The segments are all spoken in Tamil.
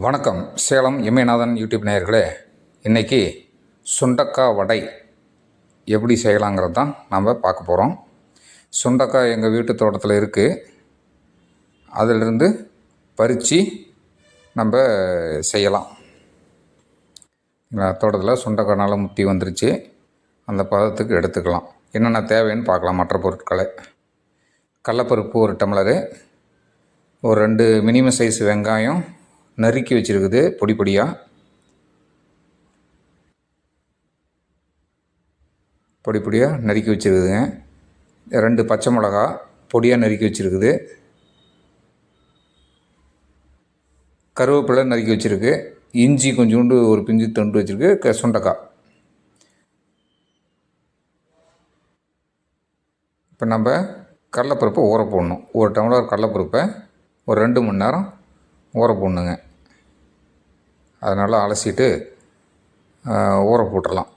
வணக்கம். சேலம் எம்ஏநாதன் யூடியூப் நேயர்களே, இன்றைக்கி சுண்டக்காய் வடை எப்படி செய்யலாங்கிறது தான் நாம் பார்க்க போகிறோம். சுண்டக்காய் எங்கள் வீட்டு தோட்டத்தில் இருக்குது. அதிலிருந்து பறித்து நம்ம செய்யலாம். தோட்டத்தில் சுண்டக்காய் நல்லா முத்தி வந்துருச்சு. அந்த பதத்துக்கு எடுத்துக்கலாம். என்னென்ன தேவைன்னு பார்க்கலாம். மற்ற பொருட்களை: கடலப்பருப்பு 1 டம்ளரு, ஒரு 2 மினிமம் சைஸ் வெங்காயம் நறுக்கி வச்சுருக்குது பொடி பொடியாக, நறுக்கி வச்சுருக்குதுங்க. 2 பச்சை மிளகா பொடியாக நறுக்கி வச்சுருக்குது. கருவேப்பிலை நறுக்கி வச்சுருக்கு. இஞ்சி கொஞ்சோண்டு ஒரு பிஞ்சு துண்டு வச்சுருக்கு. சுண்டக்காய். இப்போ நம்ம கடலைப்பருப்பை ஊற போடணும். 1 டம்ளர் கடலைப்பருப்பை ஒரு 2 மணி நேரம் ஊற போடணுங்க. அதனால் அலசிட்டு ஊற போட்டுடலாம்.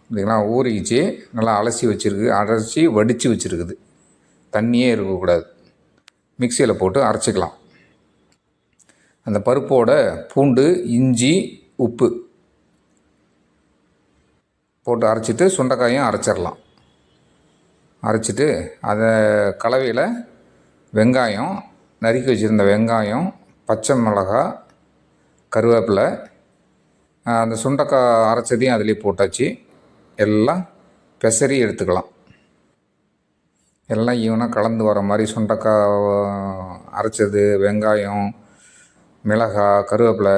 இல்லைங்களா? ஊறிச்சு நல்லா அலசி வச்சுருக்கு. அரைச்சி வடித்து வச்சுருக்குது. தண்ணியே இருக்கக்கூடாது. மிக்சியில் போட்டு அரைச்சிக்கலாம். அந்த பருப்போட பூண்டு, இஞ்சி, உப்பு போட்டு அரைச்சிட்டு சுண்டைக்காயும் அரைச்சிடலாம். அரைச்சிட்டு அதை கலவையில் வெங்காயம், நறுக்கி வச்சுருந்த வெங்காயம், பச்சை மிளகா, கருவேப்பிலை, அந்த சுண்டக்காய் அரைச்சதையும் அதிலே போட்டாச்சு. எல்லாம் பெசரி எடுத்துக்கலாம். எல்லாம் ஈவனாக கலந்து வர மாதிரி சுண்டக்காய் அரைச்சது, வெங்காயம், மிளகாய், கருவேப்பிலை,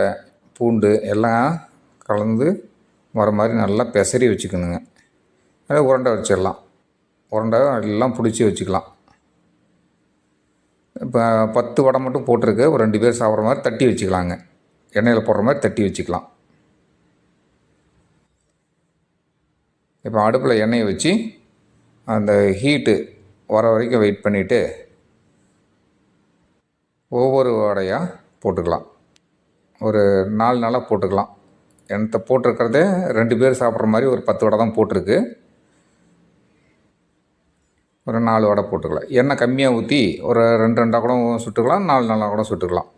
பூண்டு எல்லாம் கலந்து வர மாதிரி நல்லா பெசரி வச்சுக்கணுங்க. அதை உருண்டை வச்சிடலாம். உருண்டை எல்லாம் பிடிச்சி வச்சுக்கலாம். இப்போ 10 வடை மட்டும் போட்டிருக்கு. ஒரு 2 பேர் சாப்பிட்ற மாதிரி தட்டி வச்சுக்கலாங்க. எண்ணெயில் போடுற மாதிரி தட்டி வச்சுக்கலாம். இப்போ அடுப்பில் எண்ணெயை வச்சு அந்த ஹீட்டு வர வரைக்கும் வெயிட் பண்ணிவிட்டு ஒவ்வொரு வடையாக போட்டுக்கலாம். ஒரு 4 நாளாக போட்டுக்கலாம். எண்ணெய் போட்டிருக்கிறதே 2 பேர் சாப்பிட்ற மாதிரி ஒரு 10 வடை தான் போட்டிருக்கு. ஒரு 4 வடை போட்டுக்கலாம். எண்ணெய் கம்மியாக ஊற்றி ஒரு 2 கூட சுட்டுக்கலாம். 4 கூட சுட்டுக்கலாம்.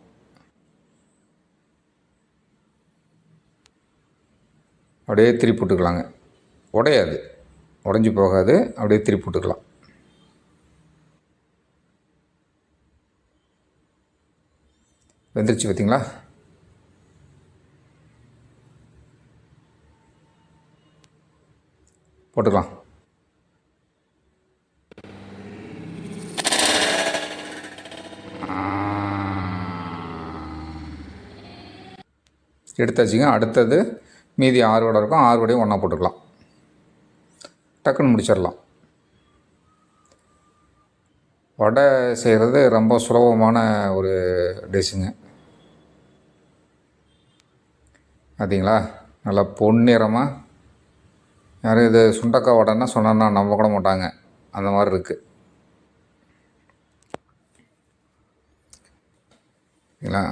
அப்படியே திருப்பி விட்டுக்கலாங்க. உடையாது, உடஞ்சி போகாது. அப்படியே திருப்பி விட்டுக்கலாம். வெந்துருச்சு பார்த்தீங்களா? போட்டுக்கலாம். எடுத்தாச்சுங்க. அடுத்தது மீதி 6 வடை இருக்கும். 6 வடையும் ஒன்றா போட்டுக்கலாம். டக்குன்னு முடிச்சிடலாம். வடை செய்கிறது ரொம்ப சுலபமான ஒரு டிஷ்ஷுங்க. பார்த்தீங்களா? நல்லா பொன்னிறமாக. யாரும் இது சுண்டக்காய் வடைன்னா சொன்னா நம்ப கூட மாட்டாங்க. அந்த மாதிரி இருக்குது. சரிங்களா?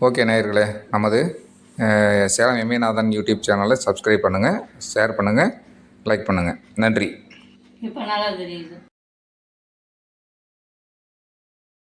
ஓகே நேயர்களே, நமது சேலம் எம்ஏநாதன் யூடியூப் சேனலை சப்ஸ்கிரைப் பண்ணுங்கள், ஷேர் பண்ணுங்கள், லைக் பண்ணுங்கள். நன்றி. இப்போ நல்லா தெரியுது.